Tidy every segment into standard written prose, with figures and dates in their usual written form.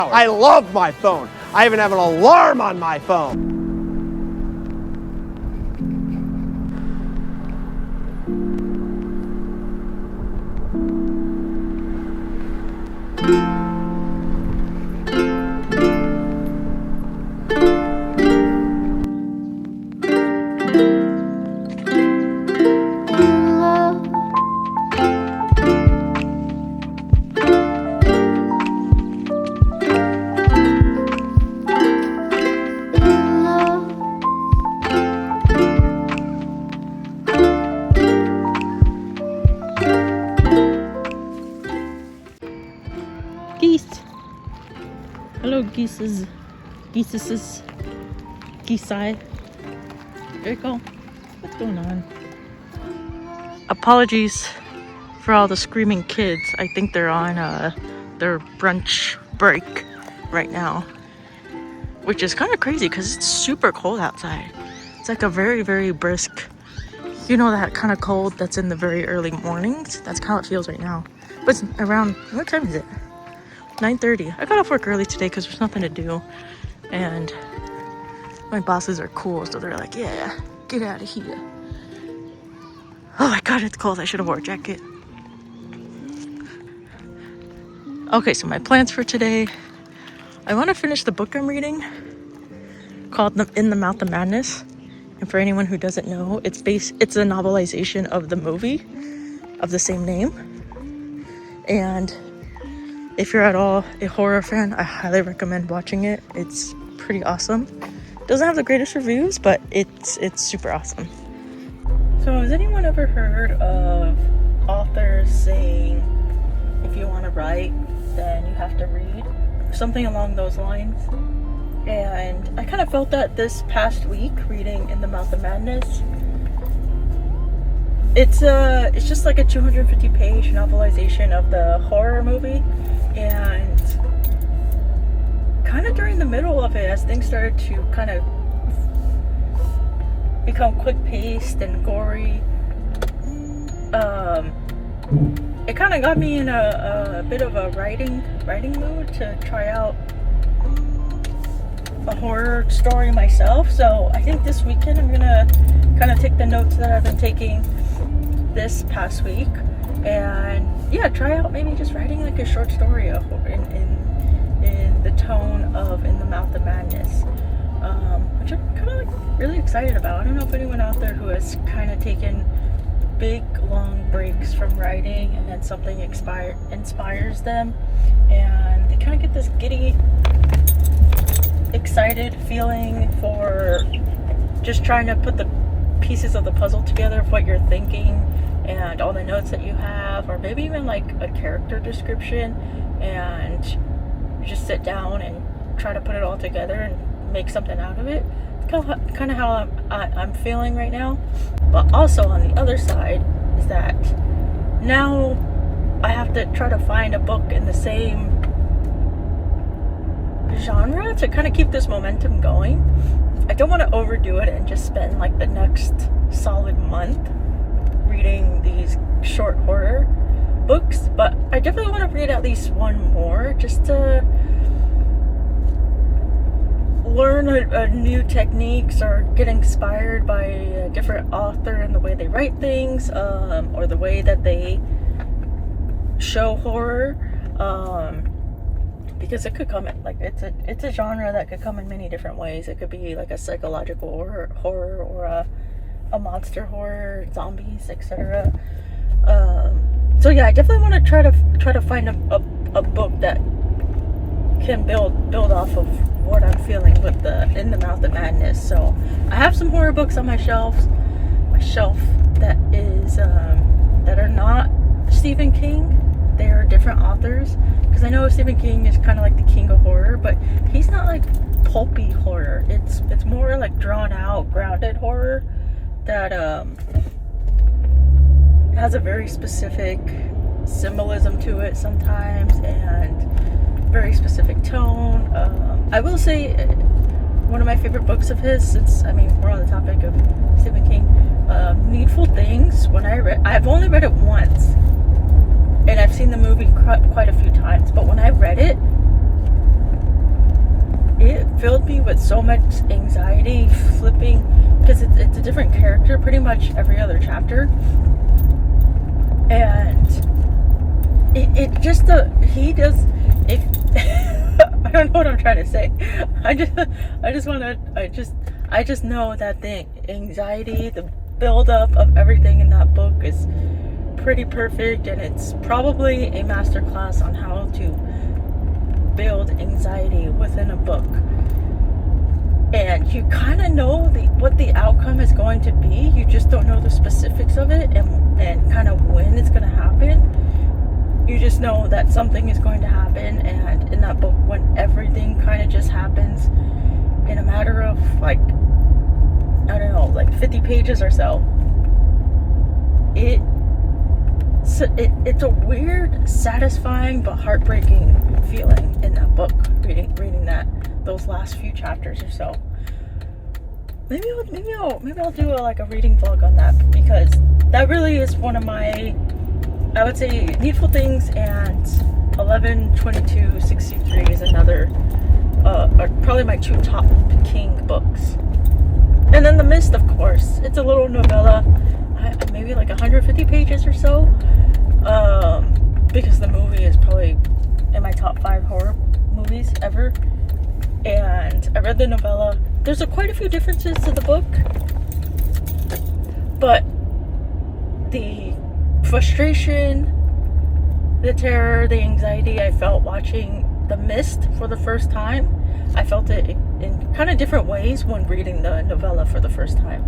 I love my phone. I even have an alarm on my phone. Geese. Hello, geeses. Geeses. Geese-eye. There you go. What's going on? Apologies for all the screaming kids. I think they're on their brunch break right now, which is kind of crazy because it's super cold outside. It's like a very, very brisk, you know, that kind of cold that's in the very early mornings. That's how it feels right now. But it's around, what time is it? 9:30. I got off work early today because there's nothing to do, and my bosses are cool, so they're like, yeah, get out of here. Oh my god, it's cold. I should have wore a jacket. Okay, so my plans for today, I want to finish the book I'm reading called In the Mouth of Madness. And for anyone who doesn't know, it's a novelization of the movie of the same name. And if you're at all a horror fan, I highly recommend watching it. It's pretty awesome. Doesn't have the greatest reviews, but it's super awesome. So has anyone ever heard of authors saying if you want to write, then you have to read? Something along those lines. And I kind of felt that this past week reading In the Mouth of Madness. It's just like a 250-page novelization of the horror movie, and kind of during the middle of it, as things started to kind of become quick-paced and gory, it kind of got me in a bit of a writing mood to try out a horror story myself. So I think this weekend I'm gonna kind of take the notes that I've been taking this past week, and yeah, try out maybe just writing like a short story in the tone of In the Mouth of Madness, which I'm kind of like really excited about. I don't know if anyone out there who has kind of taken big long breaks from writing and then something inspires them, and they kind of get this giddy, excited feeling for just trying to put the pieces of the puzzle together of what you're thinking and all the notes that you have, or maybe even like a character description, and you just sit down and try to put it all together and make something out of it. It's kind of how I'm feeling right now. But also on the other side is that now I have to try to find a book in the same genre to kind of keep this momentum going. I don't want to overdo it and just spend like the next solid month reading these short horror books, but I definitely want to read at least one more just to learn new techniques or get inspired by a different author and the way they write things, or the way that they show horror, because it could come in, like, it's a genre that could come in many different ways. It could be like a psychological horror or a monster horror, zombies, etc. So yeah, I definitely want to try to find a book that can build off of what I'm feeling with the In the Mouth of Madness. So I have some horror books on my shelf that is that are not Stephen King. They are different authors, because I know Stephen King is kind of like the king of horror, but he's not like pulpy horror. It's more like drawn out, grounded horror that has a very specific symbolism to it sometimes, and very specific tone. I will say one of my favorite books of his, since we're on the topic of Stephen King, Needful Things. I've only read it once, and I've seen the movie quite a few times, but when I read it, filled me with so much anxiety flipping, because it's a different character pretty much every other chapter. And it just he does it. I don't know what I'm trying to say. I just know that the anxiety, the buildup of everything in that book is pretty perfect, and it's probably a masterclass on how to build anxiety within a book. And you kind of know what the outcome is going to be. You just don't know the specifics of it and kind of when it's going to happen. You just know that something is going to happen, and in that book, when everything kind of just happens in a matter of like, I don't know, like 50 pages or so, it's a weird, satisfying but heartbreaking feeling in that book. Reading those last few chapters or so. Maybe I'll do a reading vlog on that, because that really is one of my, I would say, Needful Things, and 11/22/63 is another, are probably my two top King books. And then The Mist, of course. It's a little novella, maybe like 150 pages or so, because the movie is probably in my top 5 horror movies ever. And I read the novella. There's quite a few differences to the book, but the frustration, the terror, the anxiety I felt watching The Mist for the first time, I felt it in kind of different ways when reading the novella for the first time.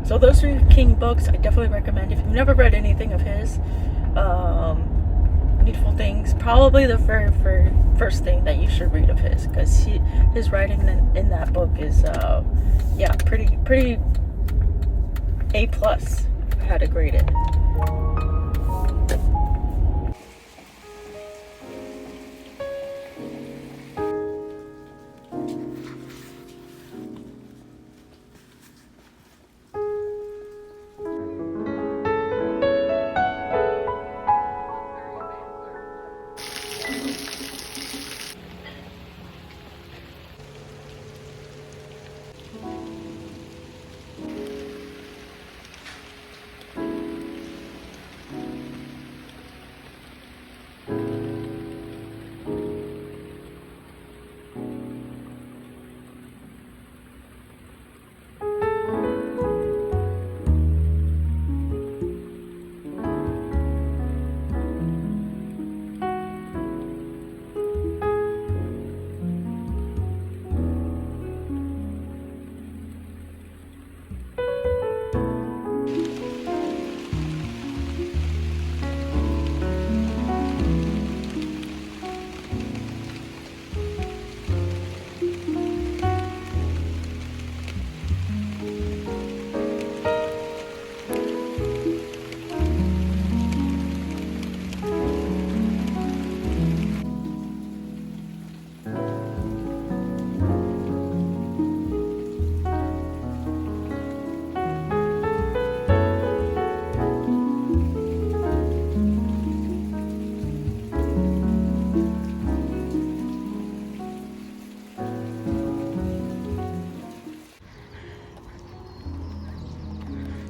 So those 3 King books I definitely recommend if you've never read anything of his. Needful Things, probably the very first thing that you should read of his, because his writing in that book is pretty A+. I had to grade it.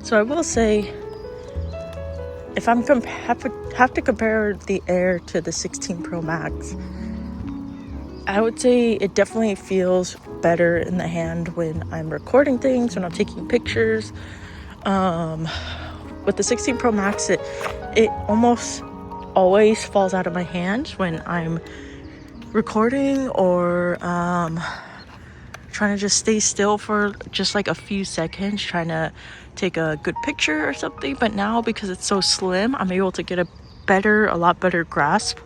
So I will say, if I'm have to compare the Air to the 16 Pro Max, I would say it definitely feels better in the hand when I'm recording things, when I'm taking pictures. With the 16 Pro Max, it almost always falls out of my hand when I'm recording or trying to just stay still for just like a few seconds, trying to take a good picture or something. But now, because it's so slim, I'm able to get a lot better grasp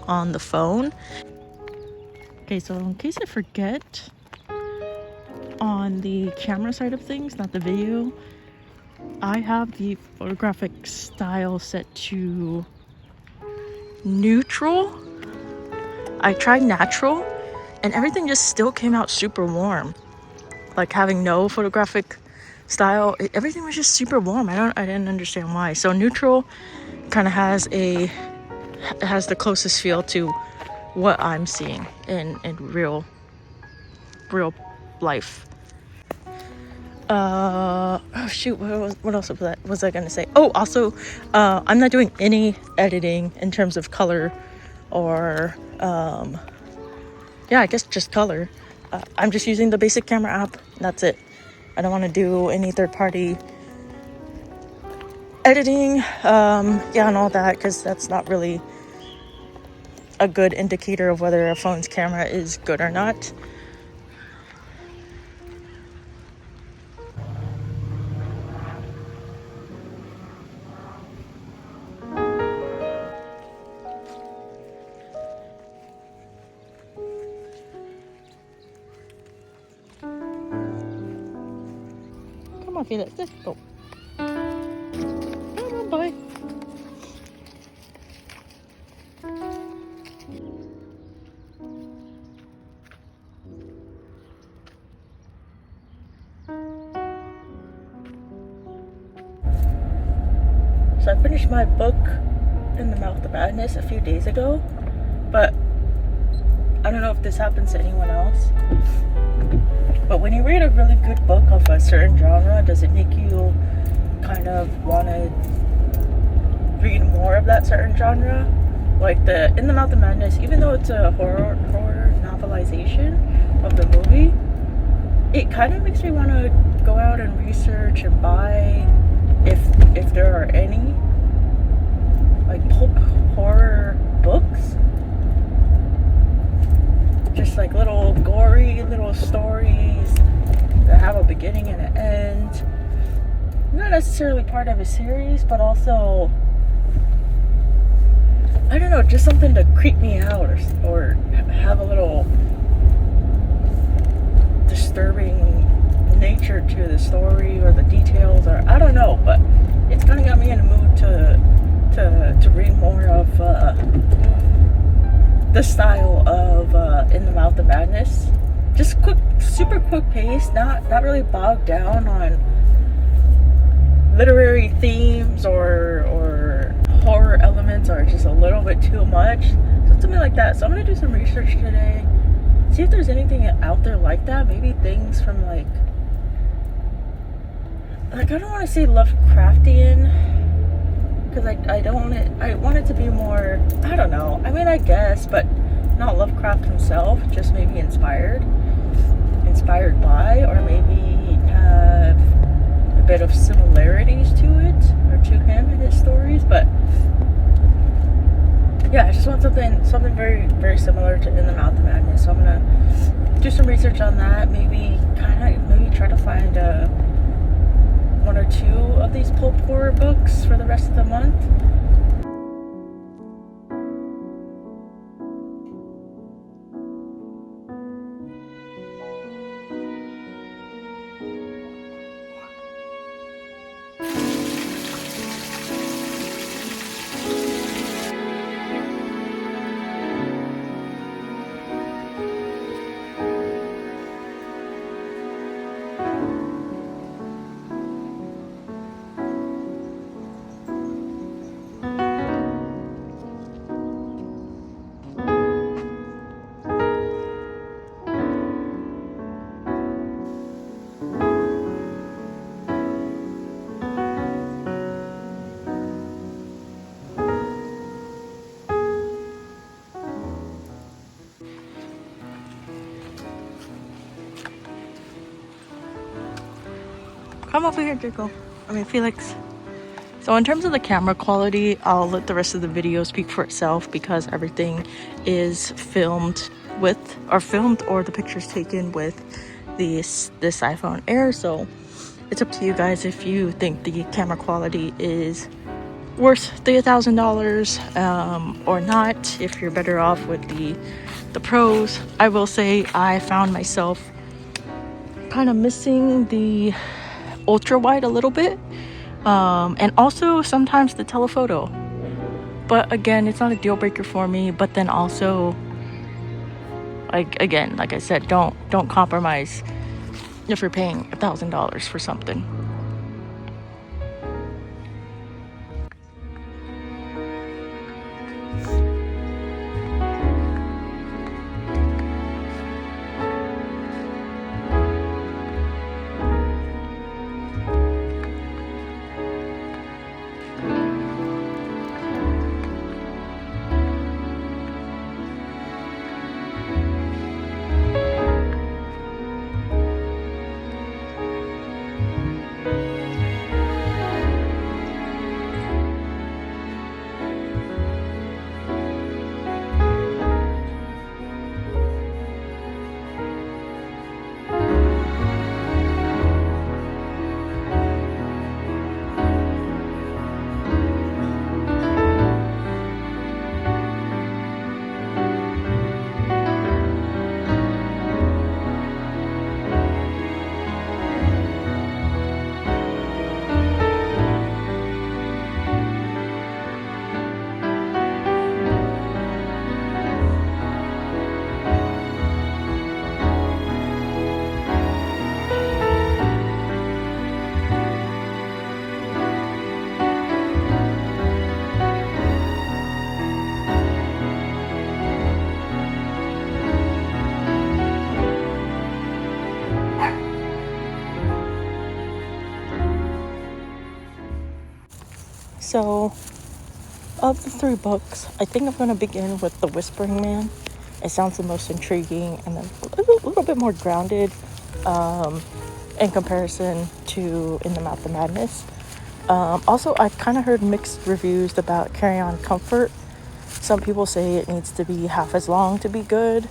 on the phone. Okay, so in case I forget, on the camera side of things, not the video, I have the photographic style set to neutral. I tried natural and everything just still came out super warm. Like having no photographic style, everything was just super warm. I didn't understand why. So neutral kind of has the closest feel to what I'm seeing in real real life. Oh shoot, what else was I gonna say? Oh, also, I'm not doing any editing in terms of color or yeah, I guess just color. I'm just using the basic camera app. That's it. I don't want to do any third-party editing, yeah, and all that, because that's not really a good indicator of whether a phone's camera is good or not. Come on, Felix, let's go. Come on, boy. So I finished my book, In the Mouth of Madness, a few days ago, but I don't know if this happens to anyone else, but when you read a really good book of a certain genre, does it make you kind of want to read more of that certain genre? Like the In the Mouth of Madness, even though it's a horror novelization of the movie, it kind of makes me want to go out and research and buy, if there are any, like pulp horror books. Just like little gory little stories that have a beginning and an end. Not necessarily part of a series, but also, I don't know, just something to creep me out or have a little disturbing nature to the story or the details, or I don't know, but it's kind of got me in a mood to read more of the style of In the Mouth of Madness. Just quick, super quick pace, not really bogged down on literary themes or horror elements, or just a little bit too much. So something like that. So I'm gonna do some research today, see if there's anything out there like that. Maybe things from like I don't want to say Lovecraftian, because I don't want it. I want it to be more, I don't know. I mean, I guess, but not Lovecraft himself. Just maybe inspired by, or maybe have a bit of similarities to it or to him and his stories. But yeah, I just want something very, very similar to In the Mouth of Madness. So I'm gonna do some research on that. Maybe try to find one or two of these pulp horror books for the rest of the month. Come over here, Draco. Felix. So in terms of the camera quality, I'll let the rest of the video speak for itself, because everything is filmed or the pictures taken with this iPhone Air. So it's up to you guys if you think the camera quality is worth the $1,000 or not, if you're better off with the pros. I will say I found myself kind of missing the ultra wide a little bit, and also sometimes the telephoto, but again, it's not a deal breaker for me. But then also, like I said, don't compromise if you're paying $1,000 for something. So, of the 3 books, I think I'm going to begin with The Whispering Man. It sounds the most intriguing and then a little bit more grounded in comparison to In the Mouth of Madness. Also, I've kind of heard mixed reviews about Carry On Comfort. Some people say it needs to be half as long to be good.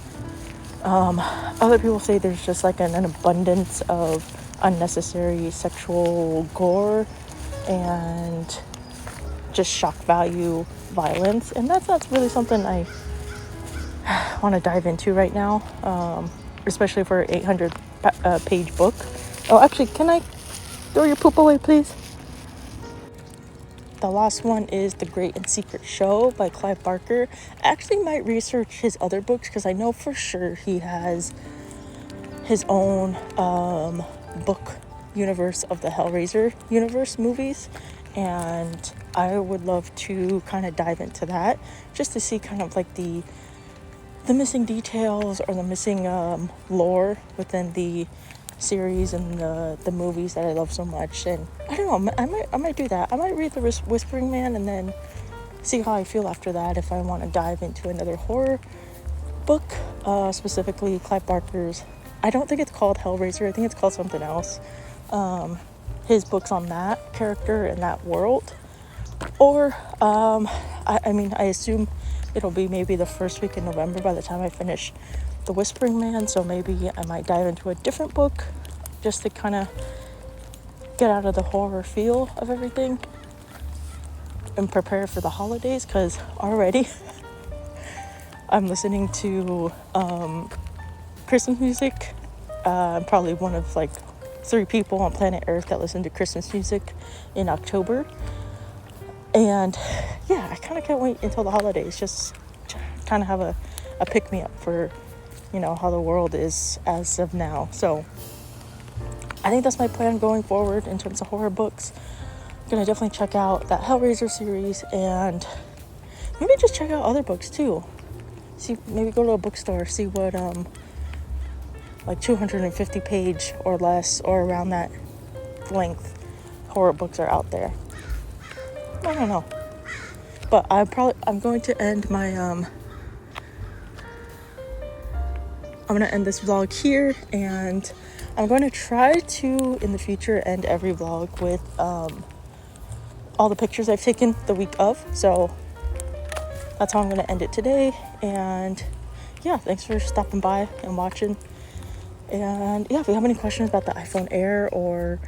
Other people say there's just like an abundance of unnecessary sexual gore and just shock value violence, and that's not really something I want to dive into right now, especially for an 800 page book. Oh, actually, can I throw your poop away, please? The last one is The Great and Secret Show by Clive Barker. I actually might research his other books because I know for sure he has his own book universe of the Hellraiser universe movies, and I would love to kind of dive into that just to see kind of like the missing details or the missing lore within the series and the movies that I love so much. And I don't know, I might do that. I might read The Whispering Man and then see how I feel after that, if I want to dive into another horror book, specifically Clive Barker's. I don't think it's called Hellraiser. I think it's called something else. His books on that character and that world. Or, I mean, I assume it'll be maybe the first week in November by the time I finish The Whispering Man. So maybe I might dive into a different book just to kind of get out of the horror feel of everything and prepare for the holidays, because already I'm listening to Christmas music. I'm probably one of like 3 people on planet Earth that listen to Christmas music in October. And yeah, I kind of can't wait until the holidays, just kind of have a pick-me-up for, you know, how the world is as of now. So I think that's my plan going forward in terms of horror books. I'm gonna definitely check out that Hellraiser series and maybe just check out other books too. See, maybe go to a bookstore, see what like 250 page or less or around that length horror books are out there. I don't know, but I'm going to end my I'm going to end this vlog here, and I'm going to try to in the future end every vlog with all the pictures I've taken the week of. So that's how I'm going to end it today. And yeah, thanks for stopping by and watching. And yeah, if you have any questions about the iPhone Air or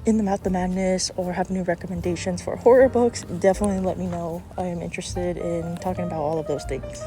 In the Mouth of Madness, or have new recommendations for horror books, definitely let me know. I am interested in talking about all of those things.